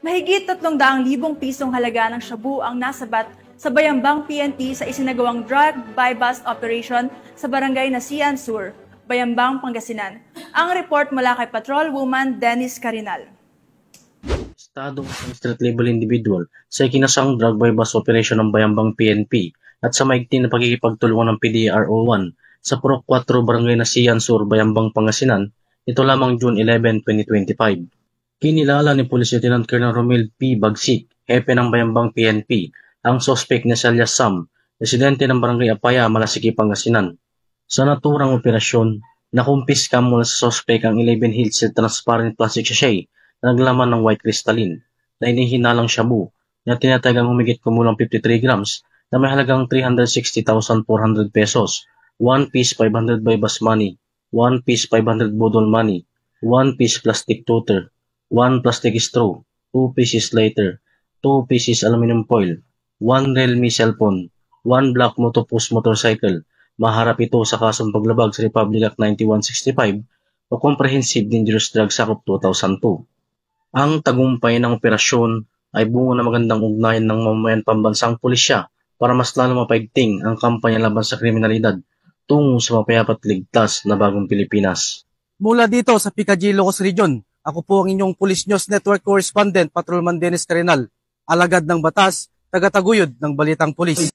Mahigit 300,000 pisong halaga ng shabu ang nasabat sa Bayambang PNP sa isinagawang drug buy-bust operation sa barangay Nasian Sur, Bayambang, Pangasinan. Ang report mula kay Patrol Woman Dennis Carinal. Estado ng street-level individual sa ikinasang drug buy-bust operation ng Bayambang PNP at sa maigting na pagkikipagtulungan ng PDRO-1 sa Purok 4 Barangay Nasian Sur, Bayambang, Pangasinan, ito lamang June 11, 2025. Kinilala ni Police Lieutenant Colonel Romel P. Bagsik, hepe ng Bayambang PNP, ang sospek na si alias Sam, residente ng Barangay Apaya, Malasiki, Pangasinan. Sa naturang operasyon, nakumpiska mula sa sospek ang 11 heated transparent plastic sachet na naglaman ng white crystalline na inihinalang shabu na tinatagang humigit kumulang 53 grams na may halagang 360,400 pesos, 1 piece 500 buy-bust money, 1 piece 500 bodol money, 1 piece plastic toter, 1 plastic straw, 2 pieces lighter, 2 pieces aluminum foil, 1 Realme cellphone, 1 black motopus motorcycle. Maharap ito sa kasong paglabag sa Republic Act 9165 o Comprehensive Dangerous Drugs Act of 2002. Ang tagumpay ng operasyon ay bunga ng magandang ugnayan ng mamamayan pambansang pulisya para mas lalo mapaigting ang kampanya laban sa kriminalidad tungo sa mapayapat ligtas na bagong Pilipinas. Mula dito sa Picadillo, Ilocos Region, ako po ang inyong Police News Network Correspondent, Patrolman Dennis Carinal, alagad ng batas, tagataguyod ng Balitang Pulis.